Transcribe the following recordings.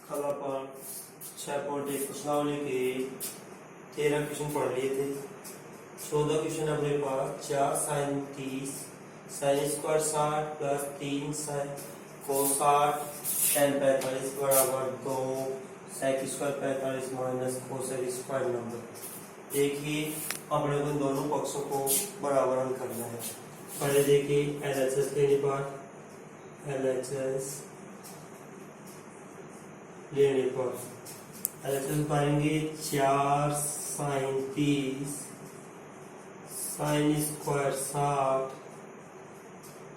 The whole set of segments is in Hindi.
कल अपन 6.1 प्रश्नावली के 13 क्वेश्चन पढ़ लिए थे। 14 क्वेश्चन अपने पास 4 sine 30 sine square 60 plus 3 sine cos 60 tan 45 बराबर 2 sec square 45 minus cosec square number. देखिए अपने को इन दोनों पक्षों को बराबर हल करना है। पहले देखिए LHS लेने पर LHS पाएंगे 4 साइन 30 साइन स्क्वायर 60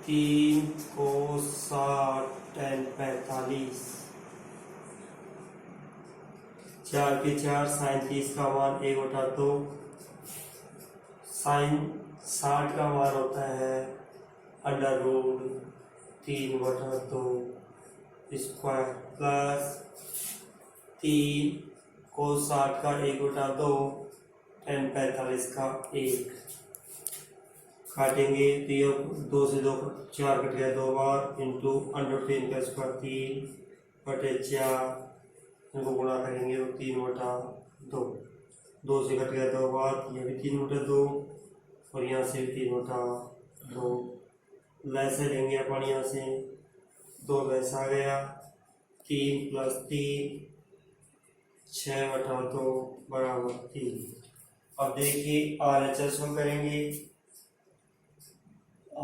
3 कोस 60 tan 45 4 के 4 साइन 30 का मान 1/2 साइन 60 का मान होता है √3/2 स्क्वायर प्लस 3 कोस 60 का 1/2 tan 45 का 1 काटेंगे तो ये 2 से 2 4 कट गया 2 बार इंटू √3 का स्क्वायर 3/4 इनको गुणा करेंगे तो 3/2 2 से कट गया 2 बार ये भी 3/2 और यहाँ से भी 3/2 लैसे लेंगे अपन यहाँ से 2 लैस आ गया 3 + 3 6/2 बराबर 3। अब देखिए RHS को करेंगे।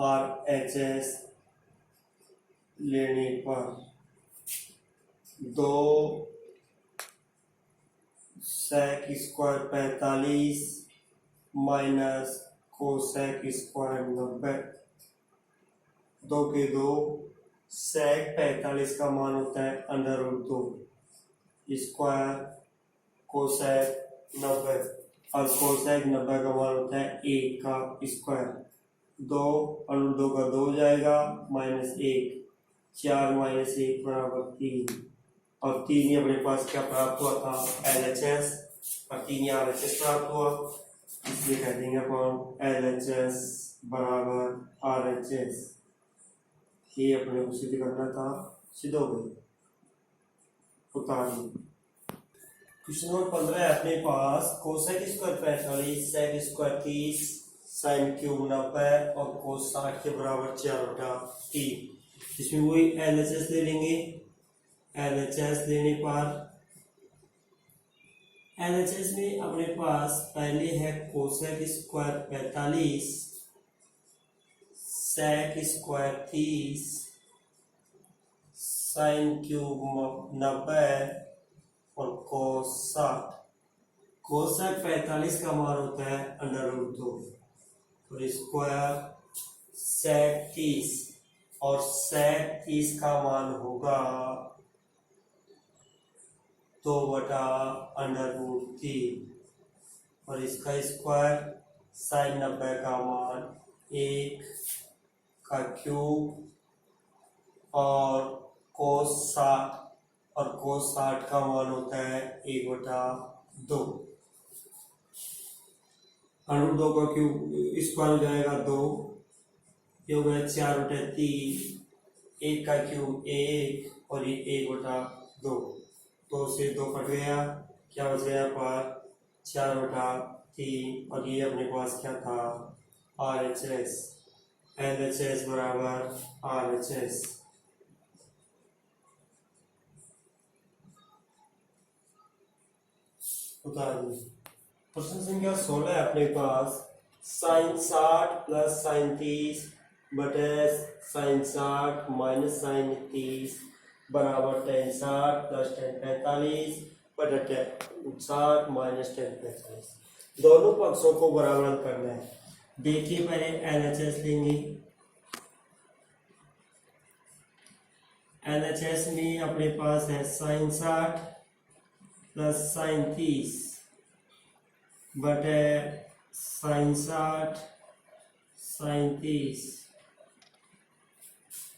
RHS लेने पर 2 sec square 45 minus cosec square 90 2 के 2 सेक 45 का मान होता है √2 स्क्वायर कोसेक 90 और कोसेक 90 का मान होता है 1 का स्क्वायर 2 √2 का 2 जाएगा -1 4 - 1 बराबर 3 और 3 ही अपने पास क्या प्राप्त हुआ था LHS और 3 यहाँ RHS प्राप्त हुआ इसलिए कह देंगे अपन LHS बराबर RHS। ये अपने को सिद्ध करना था, सिद्ध हो गई। उतारिए क्वेश्चन नंबर 15 है अपने पास cosec square 45 sec square 30 sine cube 90 और कोस 60 के बराबर 4/3। इसमें वही LHS ले लेंगे। LHS लेने पर LHS में अपने पास पहले है cosec square 45 sec square 30 sine cube 90 और कोस 60। कोसेक 45 का मान होता है √2 और स्क्वायर सेक 30 और सेक 30 का मान होगा 2/√3 और इसका स्क्वायर साइन 90 का मान 1 का क्यूब और कोस 60 का मान होता है 1/2 √2 का क्यूब स्क्वायर हो जाएगा 2 ये हो गया 4/3 1 का क्यूब 1 और ये 1/2 2 से 2 कट गया क्या बच गया पर 4/3 और ये अपने पास क्या था RHS LHS बराबर RHS। प्रश्न संख्या 16 है अपने पास साइन 60 प्लस साइन 30 बटे साइन 60 माइनस साइन 30 बराबर tan 60 प्लस tan 45 बटे tan 60 माइनस tan 45। दोनों पक्षों को बराबर करना है। देखिए पहले LHS लेंगे। LHS में अपने पास है साइन 60 प्लस साइन 30 बटे साइन 60 साइन 30।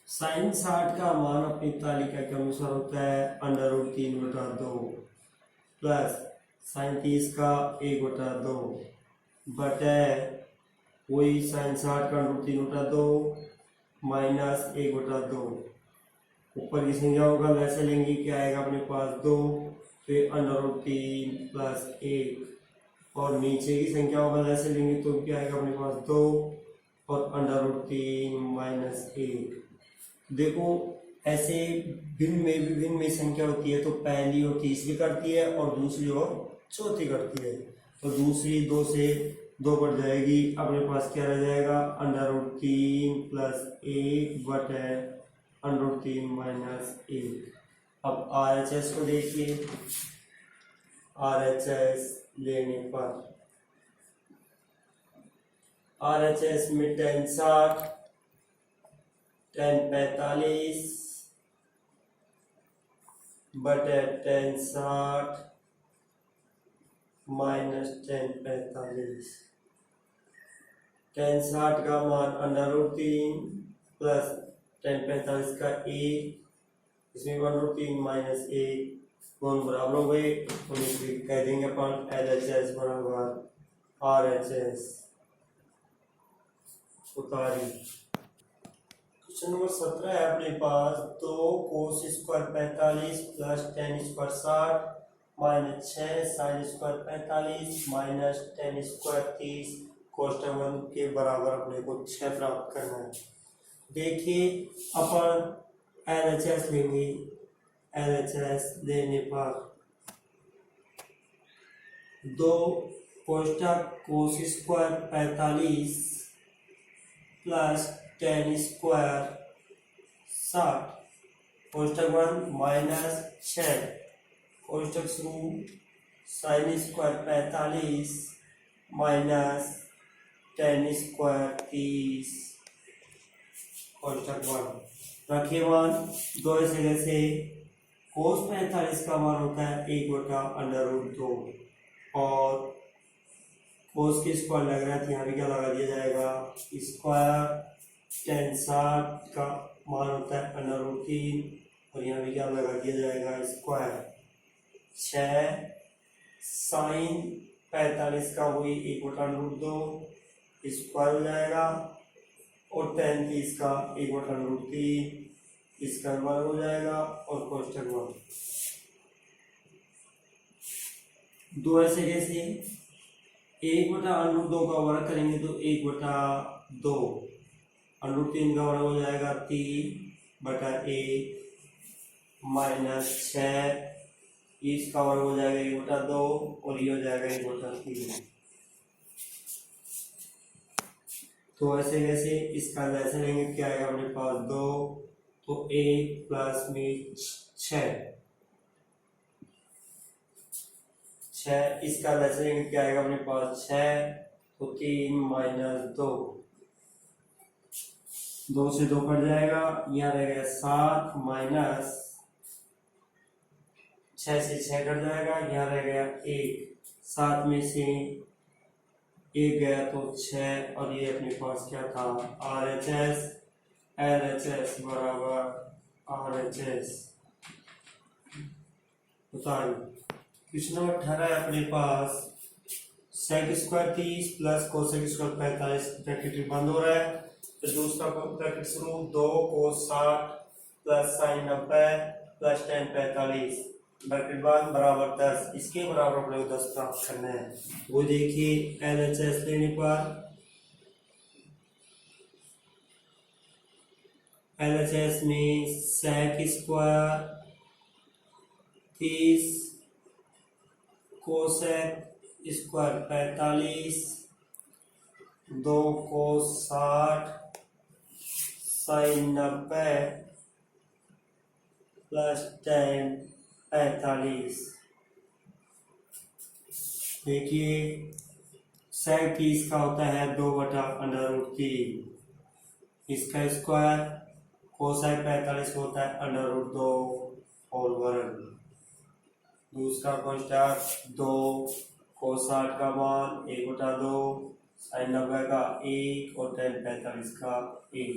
साइन 60 का मान अपनी तालिका के अनुसार होता है √3/2 प्लस साइन 30 का 1/2 बटे वही साइन 60 का √3/2 माइनस 1/2 ऊपर की संख्याओं का वैसे लेंगे क्या आएगा अपने पास 2, फिर √3 प्लस 1 और नीचे की संख्याओं का वैसे लेंगे तो क्या आएगा अपने पास 2 और √3 माइनस 1। देखो ऐसे भिन्न में विभिन्न में संख्या होती है तो पहली और तीसरी करती है और दूसरी और चौथी करती है। तो दूसरी 2 से 2 बढ़ जाएगी, अपने पास क्या रह जाएगा √3 प्लस 1 बटे √3 माइनस 1। अब RHS को देखिए, RHS लेने पर RHS में 10 60 10 45 बटे 10 60 माइनस 10 45। 10 60 का मान √3 प्लस 10 45 का 1, इसमें √3 माइनस 1 दोनों बराबर हो गए तो कह देंगे अपन LHS बराबर RHS। उतारी क्वेश्चन नंबर 17 है अपने पास 2 cos square 45 plus tan square 60 minus 6 sin square 45 minus tan square 30 कोष्टक 1 के बराबर अपने को 6 प्राप्त करना है। देखिए अपन LHS लेंगे, LHS लेने पर 2 कोष्टक cos square 45 plus tan square 60 कोष्टक 1 minus 6 कोष्टक शुरू sin square 45 minus tan square 30 कोष्टक 1 रखे 1 दो जगह से cos 45 का मान होता है 1/√2 और cos के स्क्वायर लग रहा है तो यहाँ भी क्या लगा दिया जाएगा स्क्वायर। tan 60 का मान होता है √3 और यहाँ भी क्या लगा दिया जाएगा स्क्वायर। 6 sin 45 का वही 1/√2 स्क्वायर हो जाएगा और tan 30 का 1/√3 स्क्वायर वर्ग हो जाएगा और कोष्टक 1 दो ऐसे कैसे 1/√2 का वर्ग करेंगे तो 1/2 √3 का वर्ग हो जाएगा 3/1 माइनस 6 इसका वर्ग हो जाएगा 1/2 और ये हो जाएगा 1/3। तो ऐसे कैसे इसका वैसे लेंगे क्या आएगा अपने पास 2 तो 1 प्लस में 6 इसका वैसे लेंगे क्या आएगा अपने पास 6 तो 3 माइनस 2 2 से 2 कट जाएगा, यहाँ रह गया 7 माइनस 6 से 6 कट जाएगा, यहाँ रह गया 1 7 में से 1 गया तो 6 और ये अपने पास क्या था RHS LHS बराबर RHS। बताइए क्वेश्चन नंबर 18 है अपने पास sec square 30 plus cosec square 45 bracket बंद हो रहा है तो दूसरा ब्रैकेट शुरू 2 cos 60 plus sin 90 plus tan 45 bracket बंद बराबर 10। इसके बराबर अपने को 10 प्राप्त करना है। वो देखिए LHS लेने पर LHS में sec square 30 cosec square 45 2 cos 60 sin 90 plus tan 45। देखिए sec 30 का होता है 2/√3 इसका स्क्वायर कोसेक 45 होता है √2 और वर्ग। दूसरा कोष्टक 2 cos 60 का मान 1/2 sin 90 का 1 और tan 45 का 1।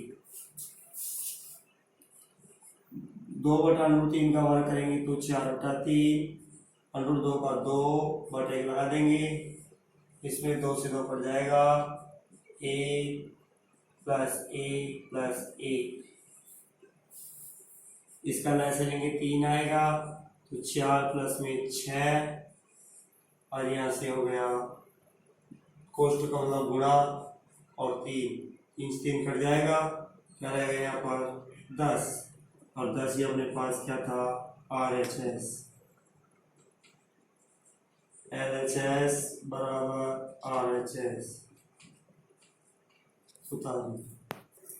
2/√3 का वर्ग करेंगे तो 4/3 √2 का 2 बटे 1 लगा देंगे, इसमें 2 से 2 कट जाएगा 1 प्लस 1 प्लस 1 इसका लैसे लेंगे 3 आएगा, तो 4 प्लस में 6, और यहाँ से हो गया कोष्ठ का मतलब गुणा, और 3 से 3 कट जाएगा, क्या रहेगा यहाँ पर 10, और 10 ही अपने पास क्या था RHS, LHS बराबर RHS।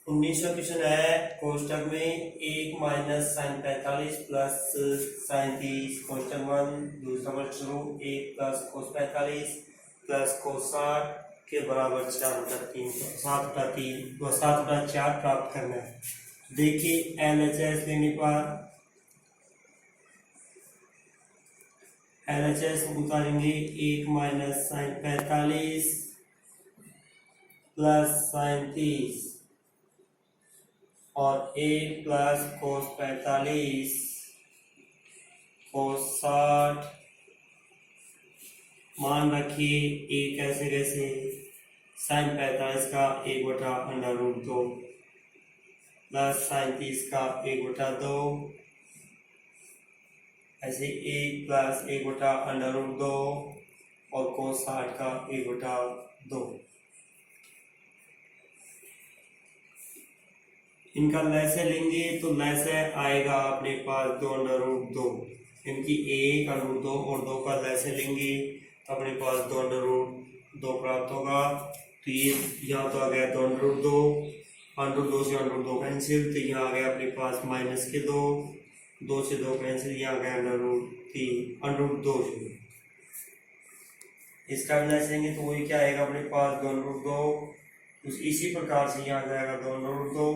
19वां क्वेश्चन है कोष्टक में 1 माइनस साइन 45 प्लस साइन 30 कोष्टक 1। दूसरा question 1 plus cos 45 plus cos 60 के बराबर 4/3 7/4 प्राप्त करना है। देखिए LHS लेने पर LHS उतारेंगे 1 माइनस साइन 45 प्लस साइन 30 और 1 प्लस कोस 45 कोस 60। मान रखिए एक कैसे कैसे साइन 45 का 1/√2 प्लस साइन 30 का 1/2, ऐसे 1 प्लस 1/√2 और कोस 60 का 1/2। इनका लैसे लेंगे तो लैसे आएगा अपने पास 2√2, इनकी 1√2 और 2 का लैसे लेंगे तो अपने पास 2√2 प्राप्त होगा। तो ये यहाँ तो आ गया 2√2, √2 से √2 कैंसिल, तो यहाँ आ गया अपने पास माइनस के 2, 2 से 2 कैंसिल, यहाँ आ गया √2 से। इसका भी लैसे लेंगे तो वही क्या आएगा अपने पास 2√2, इसी प्रकार से यहाँ आ जाएगा 2√2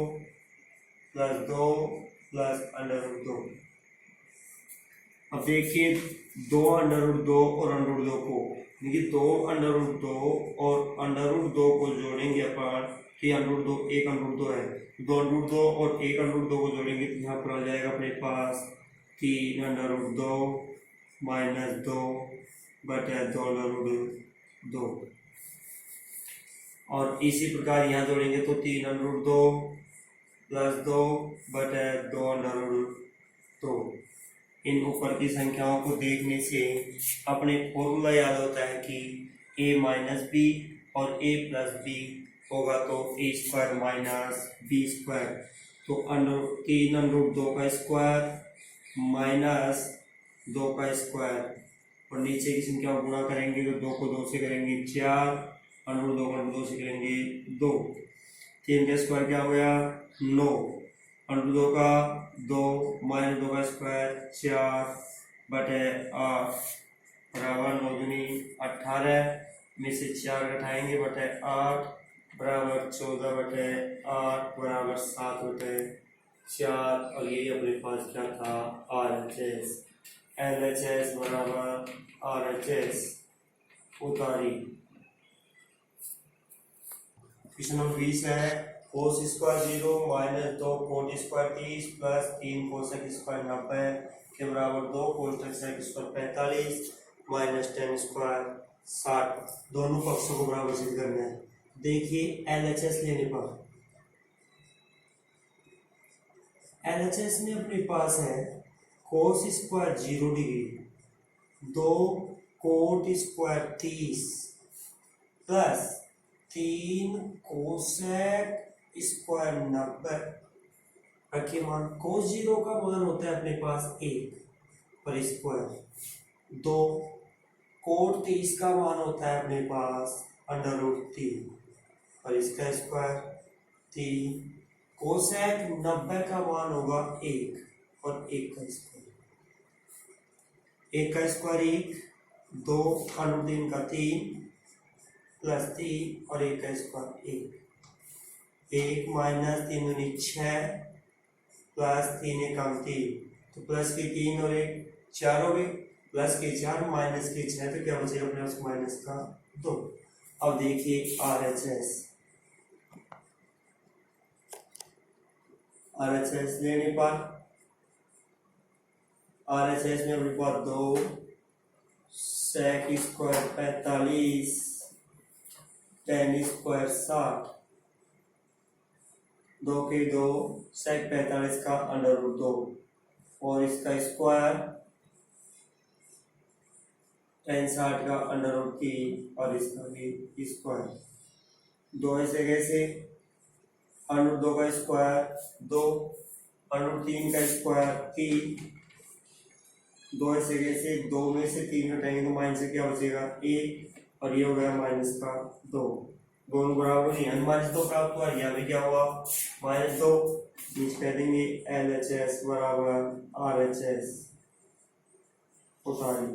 प्लस 2 प्लस √2। अब देखिए 2√2 और √2 को, देखिए 2√2 और √2 को जोड़ेंगे अपन, तो √2 एक √2 है, 2√2 और 1√2 को जोड़ेंगे तो यहाँ पर आ जाएगा अपने पास 3√2 माइनस 2 बटे 2√2। और इसी प्रकार यहाँ जोड़ेंगे तो 3√2 प्लस 2 बटे 2√2। इन ऊपर की संख्याओं को देखने से अपने फॉर्मूला याद होता है कि a माइनस बी और a प्लस बी होगा तो a² माइनस b²। तो 3√2 का स्क्वायर माइनस 2 का स्क्वायर, और नीचे की संख्या गुणा करेंगे तो 2 को 2 से करेंगे 4, √2 को 2 से करेंगे 2, 3 का स्क्वायर क्या हो गया 9, √2 का 2 माइनस 2 का स्क्वायर 4 बटे 8 बराबर 9 दूनी 18 में से 4 घटाएंगे बटे 8 बराबर 14 बटे 8 बराबर 7 बटे 4। और ये अपने पास क्या था RHS, LHS बराबर RHS उतारी। क्वेश्चन नंबर 20 है cos square 0 minus 2 coat square 30 plus 3 cosec square 90 के बराबर 2 कोसेक स्क्वायर 45 माइनस 10 स्क्वायर 60। दोनों पक्षों को बराबर सिद्ध करना है। देखिए LHS लेने पर LHS में अपने पास है cos square 0 degree, 2 coat square 30 plus 3 cosec square 90। रखिए मान कोस 0 का मान होता है अपने पास 1 पर स्क्वायर, 2 कोट 30 का मान होता है अपने पास √3 और इसका स्क्वायर, 3 कोसेक 90 का मान होगा 1 और 1 का स्क्वायर, 1 का स्क्वायर 1, 2 √3 का 3 प्लस 3 और 1 का स्क्वायर 1, 1 माइनस 3 दूनी 6 प्लस 3 एकम 3, तो प्लस के 3 और 1 4 हो गए, प्लस के 4 माइनस के 6, तो क्या बचेगा अपने पास माइनस का 2। अब देखिए RHS लेने पर RHS में अपने पास 2 सेक स्क्वायर 45 10 स्क्वायर 60, 2 के 2 सेक 45 का √2 और इसका स्क्वायर tan 60 का √3 और इसका भी स्क्वायर। 2 ऐसे कैसे √2 का स्क्वायर 2, √3 का स्क्वायर 3, 2 ऐसे कैसे 2 में से 3 हटाएंगे तो माइनस से क्या बचेगा 1 और ये हो गया माइनस का 2, दोनों बराबर नहीं है, -2 प्राप्त हुआ, यहाँ भी क्या हुआ -2, नीचे कह देंगे LHS बराबर RHS उतारी।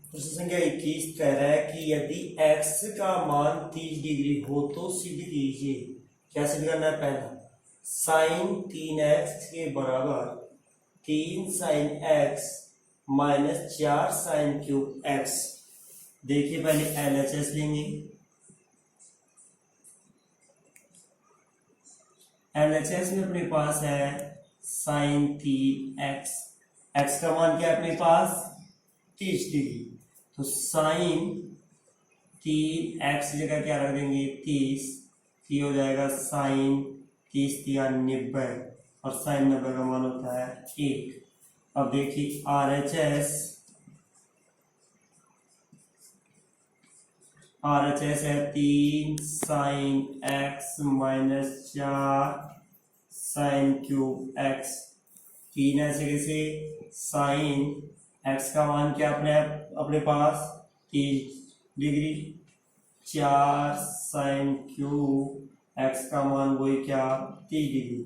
प्रश्न संख्या 21 कह रहा है कि यदि x का मान 30 डिग्री हो तो सिद्ध कीजिए। क्या सिद्ध करना है? पहला sin 3x के बराबर 3 sin x minus 4 sin cube x। देखिए पहले LHS लेंगे, LHS में अपने पास है sin 3x, x का मान क्या है अपने पास 30 डिग्री, तो साइन 3x जगह क्या रख देंगे 30, ये हो जाएगा साइन 30 या 90 और साइन 90 का मान होता है 1। अब देखिए RHS है 3 sine x minus 4 sine cube x। 3 ऐसे कैसे साइन x का मान क्या अपने पास 30 डिग्री, 4 साइन क्यूब x का मान वही क्या 30 डिग्री।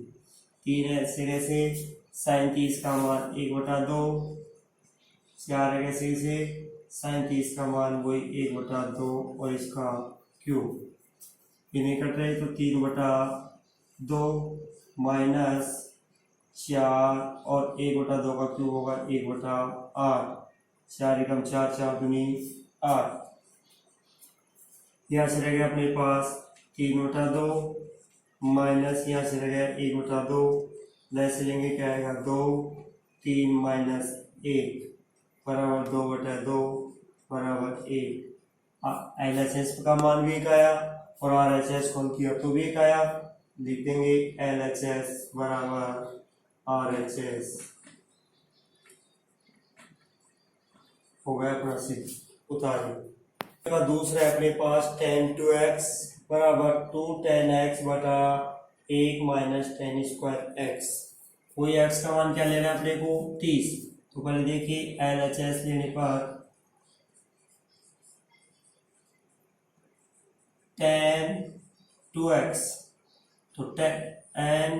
3 ऐसे कैसे साइन 30 का मान 1/2, 4 कैसे कैसे साइन 30 का मान वही 1/2 और इसका क्यूब। ये नहीं कट रहे तो 3/2 माइनस 4 और 1/2 का क्यूब होगा 1/8, 4 एकम 4, 4 दूनी 8। यहाँ से रह गया अपने पास 3/2 माइनस यहाँ से रह गया 1/2, ऐसे लेंगे क्या आएगा 2, 3 माइनस 1 बराबर 2/2 बराबर 1। LHS का मान भी एक आया और RHS कौन किया तो भी एक आया, लिख देंगे LHS बराबर RHS हो गया अपना सिद्ध उतारिए। दूसरा है अपने पास tan 2x बराबर 2 tan x बटा 1 माइनस tan स्क्वायर x। कोई x का मान क्या लेना है अपने को 30, तो पहले देखिए LHS लेने पर tan 2x तो tan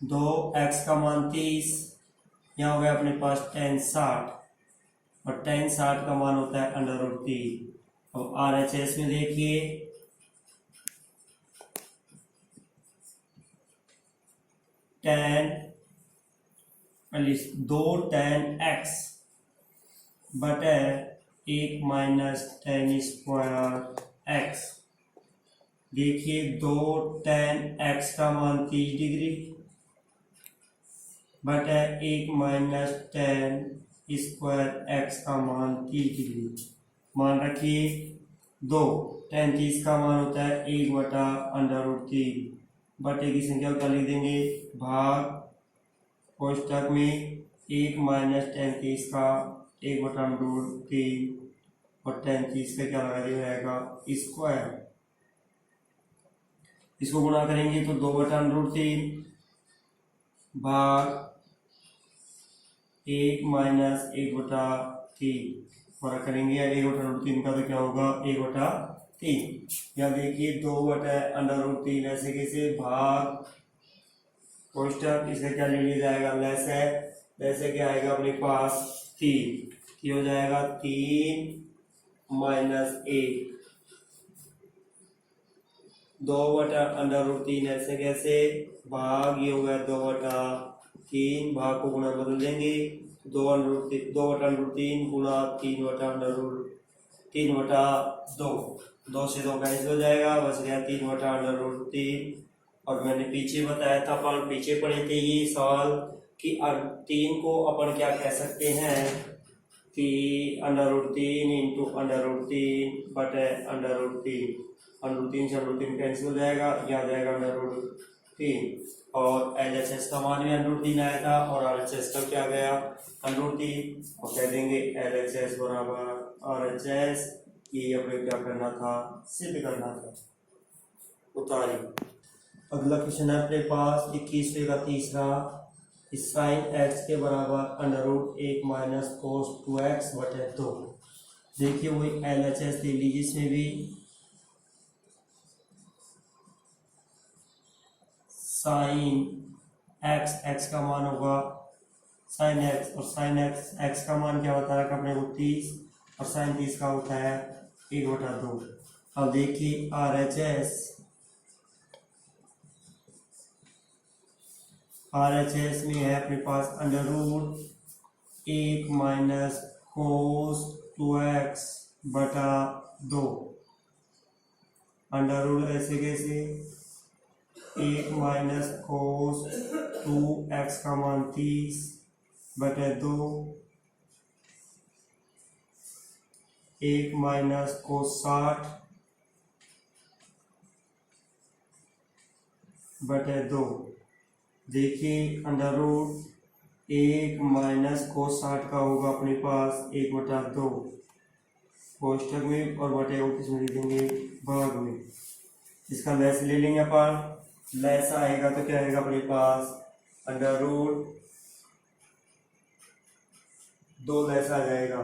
2x का मान 30, यहाँ हो गया अपने पास tan 60 और tan 60 का मान होता है √3। अब RHS में देखिए tan 2 tan x बटे 1 माइनस tan स्क्वायर x। देखिए 2 tan x का मान 30 डिग्री बटे 1 माइनस tan स्क्वायर x का मान 30 डिग्री। मान रखिए 2 tan 30 का मान होता है 1/√3 बटे की संख्या का लिख देंगे भाग कोष्टक में 1 माइनस tan 30 का 1/√3 और tan 30 का क्या लगा दिया जाएगा स्क्वायर। इसको गुणा करेंगे तो 2/√3 भाग 1 माइनस 1/3 और करेंगे 1/√3 का तो क्या होगा 1/3। या देखिए 2/√3 ऐसे कैसे भाग कोष्टक, इसका क्या ले लिया जाएगा लेस है, वैसे क्या आएगा अपने पास 3, ये हो जाएगा 3 माइनस 1 2/√3 ऐसे कैसे भाग ये हो गया 2/3 भाग को गुणा बदल देंगे 2/√3 गुणा 3/2, 2 से 2 कैंसिल हो जाएगा, बच गया 3/√3। और मैंने पीछे बताया था, अपन पीछे पढ़े थे ये सवाल कि 3 को अपन क्या कह सकते हैं कि √3 इंटू √3 बटे √3 से √3 कैंसिल हो जाएगा, यहाँ जाएगा 3 और LHS का मान भी √3 आया था और RHS का क्या गया √3 और कह देंगे LHS बराबर RHS। ये अपने क्या करना था सिद्ध करना था। उतारी। अगला क्वेश्चन है अपने पास 21वें का तीसरा साइन x के बराबर √1 माइनस कोस 2x बटे 2। देखिए वही LHS ले लीजिए इसमें भी साइन x का मान होगा साइन x और साइन x का मान क्या होता है अपने को 30 और साइन 30 का होता है 1/2। अब देखिए RHS में है अपने पास √1 माइनस कोस 2x बटा 2। अंडर ऐसे कैसे 1 माइनस कोस 2x का मान 30 बटे 2 1 माइनस कोस 60 बटे 2। देखिए √1 माइनस कोस 60 का होगा अपने पास 1/2 कोष्टक में और बटे को किसमें लिख देंगे भाग में। इसका लैस ले लेंगे अपन। लैस आएगा तो क्या आएगा अपने पास √2 लैस आ जाएगा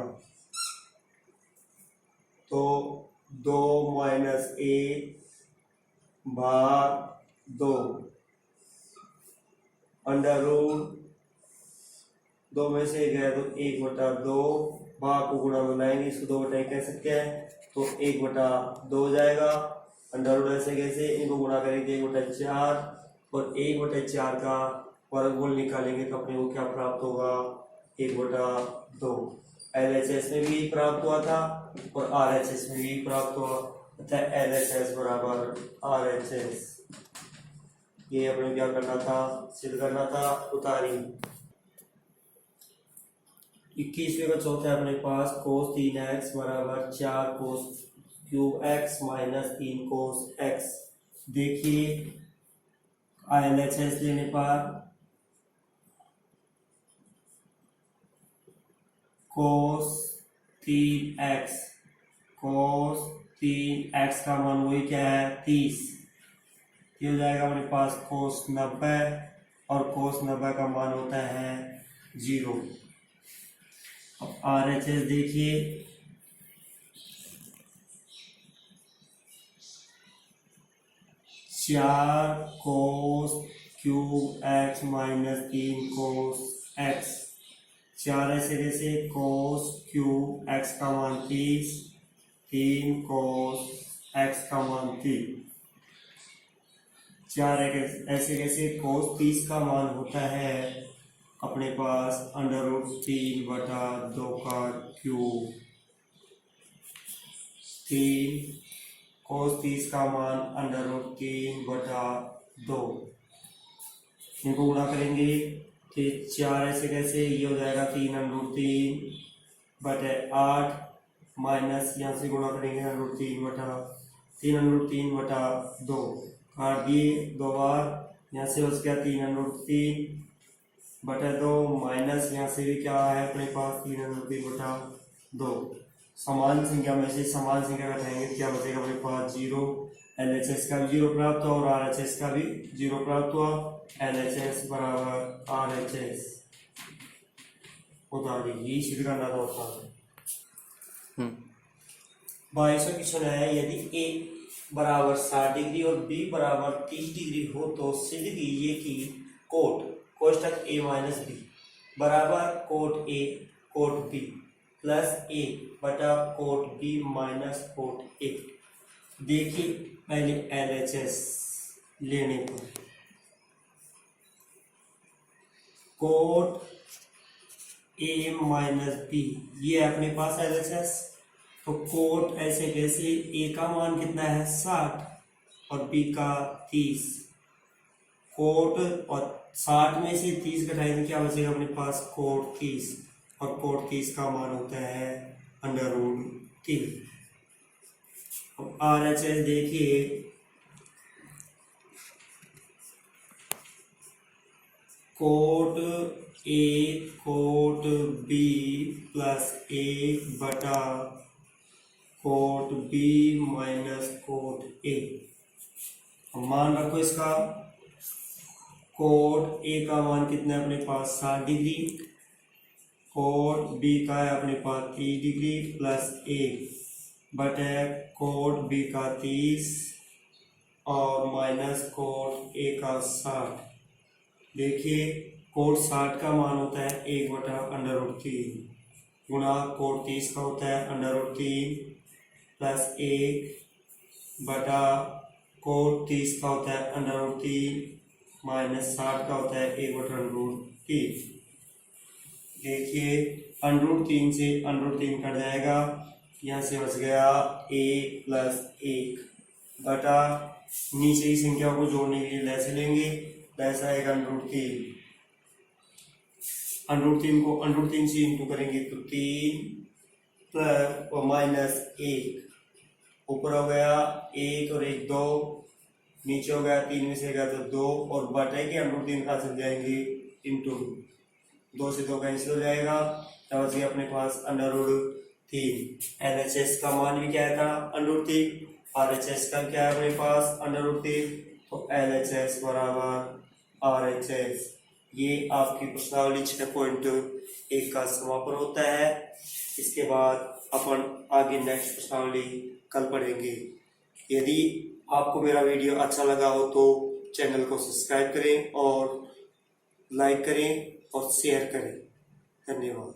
तो 2 माइनस 1 भाग 2 √2 में से गया तो 1/2 भाग को गुणा में लाएंगे इसको 2/1 कह सकते हैं तो 1/2 हो जाएगा। √ ऐसे कैसे इनको गुणा करेंगे 1/4 और 1/4 का वर्गमूल निकालेंगे तो अपने को क्या प्राप्त होगा 1/2। LHS में भी प्राप्त हुआ था और RHS में भी प्राप्त हुआ तथा LHS बराबर RHS। ये अपने क्या करना था सिद्ध करना था। उतारी। 21वें का चौथा है अपने पास cos 3x बराबर 4 cos cube x minus 3 cos x। देखिए LHS लेने पर cos 3x का मान वही क्या है 30। ये हो जाएगा अपने पास cos 90 और cos 90 का मान होता है 0। अब RHS देखिए 4 cos cube x minus 3 cos x। 4 ऐसे कैसे cos क्यूब x का मान 30 3 cos x का मान 3। 4 ऐसे कैसे cos 30 का मान होता है अपने पास √3/2 का क्यूब 3 cos 30 का मान √3/2। इनको गुणा करेंगे तो 4 ऐसे कैसे ये हो जाएगा 3√3/8 माइनस यहाँ से गुणा करेंगे √3/2 काट दिए 2 बार। यहाँ से बच गया 3√3/2 माइनस यहाँ से भी क्या है अपने पास 3√3/2। समान संख्या में से समान संख्या घटाएंगे क्या बचेगा अपने पास 0। LHS का भी 0 प्राप्त हुआ और RHS का भी 0 प्राप्त हुआ। LHS बराबर RHS। उतारी ये सिद्ध करना था उसका। 22वां क्वेश्चन है यदि A बराबर 60 डिग्री और B बराबर 30 डिग्री हो तो सिद्ध कीजिए कि कोट कोष्टक A माइनस B बराबर cot A cot B plus A बटा cot B minus cot A। देखिए पहले LHS लेने पर कोट A माइनस B ये अपने पास LHS तो कोट ऐसे कैसे A का मान कितना है 60 और B का 30। कोट और 60 में से 30 घटाएंगे क्या बचेगा अपने पास कोट 30 और कोट 30 का मान होता है √3। अब RHS देखिए cot A cot B plus A बटा cot B minus cot A. मान रखो इसका, कोट ए का मान कितना है अपने पास 60 डिग्री, कोट बी का है अपने पास 30 डिग्री प्लस ए बटे कोट बी का 30 और माइनस कोट ए का 60। देखिए कोट 60 का मान होता है 1/√3 गुणा कोट 30 का होता है √3 प्लस 1 बटा कोट 30 का होता है √3 माइनस 60 का होता है 1/√3। देखिए √3 से √3 कट जाएगा, यहाँ से बच गया a प्लस 1 बटा नीचे की संख्या को जोड़ने के लिए लैस लेंगे, लैस आएगा √3, √3 को √3 से इंटू करेंगे तो 3 प्लस और माइनस 1, ऊपर हो गया 1 और 1 2, नीचे हो गया 3 में से गया तो 2 और बटे के √3 का चल जाएंगे इंटू 2 से 2 कैंसिल हो जाएगा, तब से अपने पास √3। LHS का मान भी क्या था √3, RHS का क्या है अपने पास √3, तो LHS बराबर RHS। ये आपकी प्रश्नावली 6.1 का समापन होता है। इसके बाद अपन आगे नेक्स्ट प्रश्नावली कल पढ़ेंगे। यदि आपको मेरा वीडियो अच्छा लगा हो तो चैनल को सब्सक्राइब करें और लाइक करें और शेयर करें। धन्यवाद।